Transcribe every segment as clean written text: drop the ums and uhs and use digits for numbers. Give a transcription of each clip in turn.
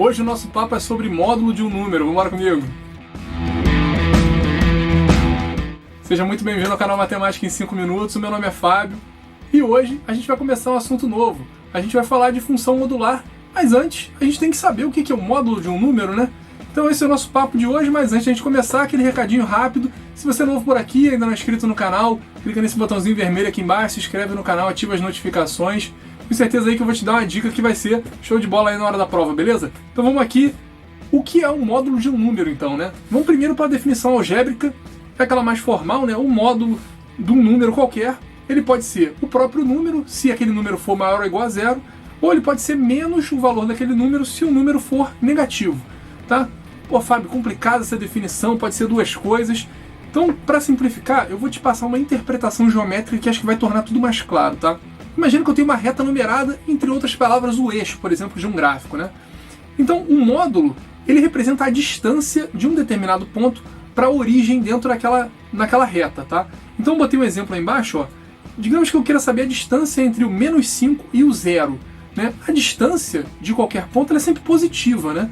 Hoje o nosso papo é sobre módulo de um número. Vamos embora comigo? Seja muito bem-vindo ao canal Matemática em 5 Minutos. O meu nome é Fábio e hoje a gente vai começar um assunto novo. A gente vai falar de função modular, mas antes a gente tem que saber o que é o módulo de um número, né? Então esse é o nosso papo de hoje, mas antes de a gente começar, aquele recadinho rápido. Se você é novo por aqui, ainda não é inscrito no canal, clica nesse botãozinho vermelho aqui embaixo, se inscreve no canal, ativa as notificações. Com certeza aí que eu vou te dar uma dica que vai ser show de bola aí na hora da prova, beleza? Então vamos aqui. O que é um módulo de um número, então, né? Vamos primeiro para a definição algébrica, é aquela mais formal, né? O módulo de um número qualquer, ele pode ser o próprio número, se aquele número for maior ou igual a zero, ou ele pode ser menos o valor daquele número se o número for negativo, tá? Pô, Fábio, complicada essa definição, pode ser duas coisas. Então, para simplificar, eu vou te passar uma interpretação geométrica que acho que vai tornar tudo mais claro, tá? Imagina que eu tenho uma reta numerada, entre outras palavras, o eixo, por exemplo, de um gráfico, né? Então, um módulo, ele representa a distância de um determinado ponto para a origem dentro naquela reta, tá? Então, eu botei um exemplo aí embaixo, ó. Digamos que eu queira saber a distância entre o menos 5 e o zero, né? A distância de qualquer ponto ela é sempre positiva, né?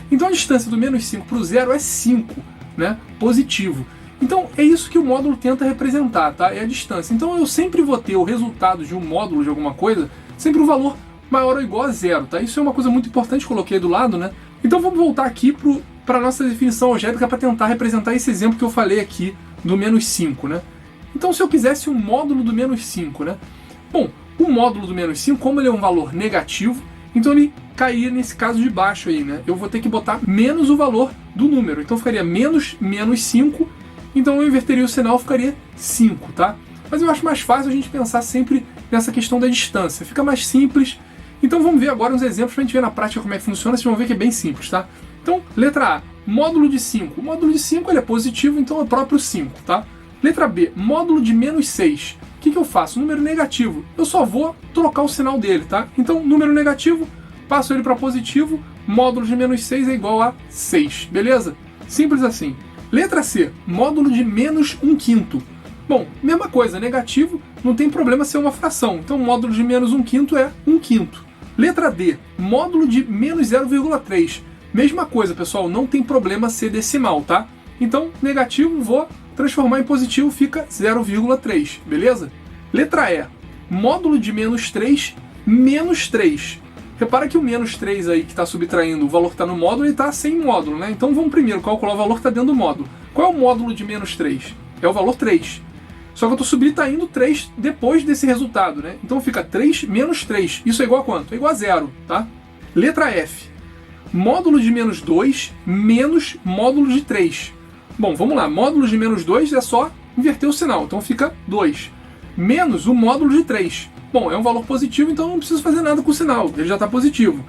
Então a distância do menos 5 para o zero é 5, né? Positivo. Então é isso que o módulo tenta representar, tá? É a distância. Então eu sempre vou ter o resultado de um módulo de alguma coisa, sempre um valor maior ou igual a zero, tá? Isso é uma coisa muito importante, coloquei do lado, né? Então vamos voltar aqui para a nossa definição algébrica para tentar representar esse exemplo que eu falei aqui do menos 5, né? Então se eu quisesse um módulo do menos 5, né? Bom, o módulo do menos 5, como ele é um valor negativo, então ele cairia nesse caso de baixo aí, né? Eu vou ter que botar menos o valor do número. Então ficaria menos 5, então eu inverteria o sinal, ficaria 5, tá? Mas eu acho mais fácil a gente pensar sempre nessa questão da distância. Fica mais simples. Então vamos ver agora uns exemplos pra gente ver na prática como é que funciona. Vocês vão ver que é bem simples, tá? Então, letra A, módulo de 5. O módulo de 5 ele é positivo, então é o próprio 5, tá? Letra B, módulo de menos 6. O que eu faço? Número negativo. Eu só vou trocar o sinal dele, tá? Então, número negativo, passo ele para positivo, módulo de menos 6 é igual a 6, beleza? Simples assim. Letra C, módulo de menos 1/5. Bom, mesma coisa, negativo, não tem problema ser uma fração. Então, módulo de menos 1/5 é 1/5. Letra D, módulo de menos 0,3. Mesma coisa, pessoal, não tem problema ser decimal, tá? Então, negativo, vou transformar em positivo, fica 0,3, beleza? Letra E, módulo de menos 3, menos 3. Repara que o menos 3 aí que está subtraindo o valor que está no módulo, ele está sem módulo, né? Então vamos primeiro calcular o valor que está dentro do módulo. Qual é o módulo de menos 3? É o valor 3. Só que eu estou subtraindo 3 depois desse resultado, né? Então fica 3 menos 3. Isso é igual a quanto? É igual a 0, tá? Letra F, módulo de menos 2 menos módulo de 3. Bom, vamos lá. Módulo de menos 2 é só inverter o sinal. Então fica 2. Menos o módulo de 3. Bom, é um valor positivo, então não preciso fazer nada com o sinal. Ele já está positivo.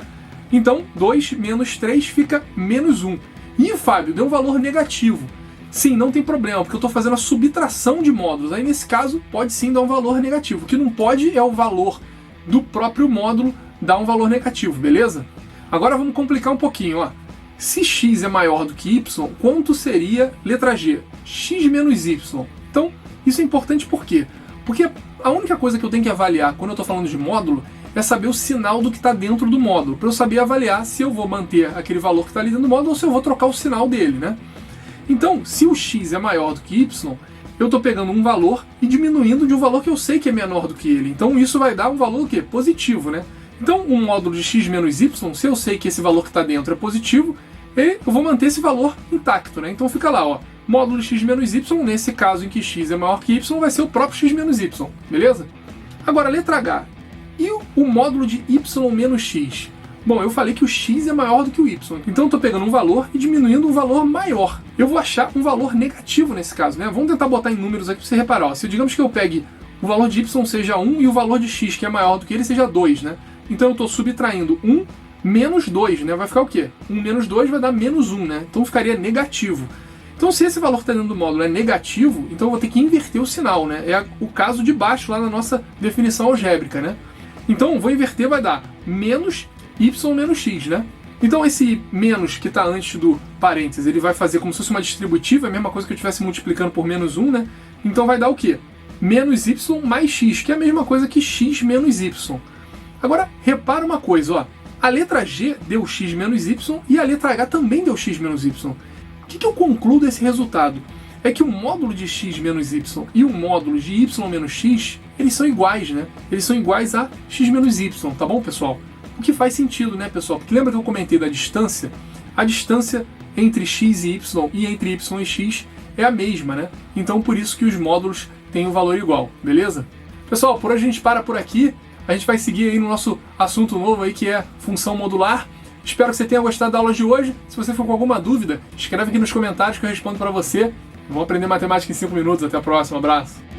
Então, 2 menos 3 fica menos 1. E o Fábio deu um valor negativo. Sim, não tem problema, porque eu estou fazendo a subtração de módulos. Aí, nesse caso, pode sim dar um valor negativo. O que não pode é o valor do próprio módulo dar um valor negativo, beleza? Agora vamos complicar um pouquinho, ó. Se x é maior do que y, quanto seria letra G? X menos y. Então, isso é importante por quê? Porque a única coisa que eu tenho que avaliar quando eu estou falando de módulo é saber o sinal do que está dentro do módulo, para eu saber avaliar se eu vou manter aquele valor que está ali dentro do módulo ou se eu vou trocar o sinal dele, né? Então, se o x é maior do que y, eu estou pegando um valor e diminuindo de um valor que eu sei que é menor do que ele. Então, isso vai dar um valor o quê? Positivo, né? Então, um módulo de x menos y, se eu sei que esse valor que está dentro é positivo, eu vou manter esse valor intacto, né? Então fica lá, ó, módulo de x menos y, nesse caso em que x é maior que y, vai ser o próprio x menos y, beleza? Agora, letra H, e o módulo de y menos x? Bom, eu falei que o x é maior do que o y, então eu estou pegando um valor e diminuindo um valor maior. Eu vou achar um valor negativo nesse caso, né? Vamos tentar botar em números aqui para você reparar, ó. Se digamos que eu pegue o valor de y seja 1 e o valor de x, que é maior do que ele, seja 2, né? Então eu estou subtraindo 1 menos 2, né? Vai ficar o quê? 1 menos 2 vai dar menos 1, né? Então ficaria negativo. Então se esse valor que está dentro do módulo é negativo, então eu vou ter que inverter o sinal, né? É o caso de baixo lá na nossa definição algébrica, né? Então vou inverter, vai dar menos y menos x, né? Então esse menos que está antes do parênteses, ele vai fazer como se fosse uma distributiva, a mesma coisa que eu estivesse multiplicando por menos 1, né? Então vai dar o quê? Menos y mais x, que é a mesma coisa que x menos y. Agora, repara uma coisa, ó. A letra G deu x menos y e a letra H também deu x menos y. O que eu concluo desse resultado? É que o módulo de x menos y e o módulo de y menos x, eles são iguais, né? Eles são iguais a x menos y, tá bom, pessoal? O que faz sentido, né, pessoal? Porque lembra que eu comentei da distância? A distância entre x e y e entre y e x é a mesma, né? Então por isso que os módulos têm um valor igual, beleza? Pessoal, por hoje a gente para por aqui. A gente vai seguir aí no nosso assunto novo aí, que é função modular. Espero que você tenha gostado da aula de hoje. Se você for com alguma dúvida, escreve aqui nos comentários que eu respondo para você. Vamos aprender matemática em 5 minutos. Até a próxima. Abraço.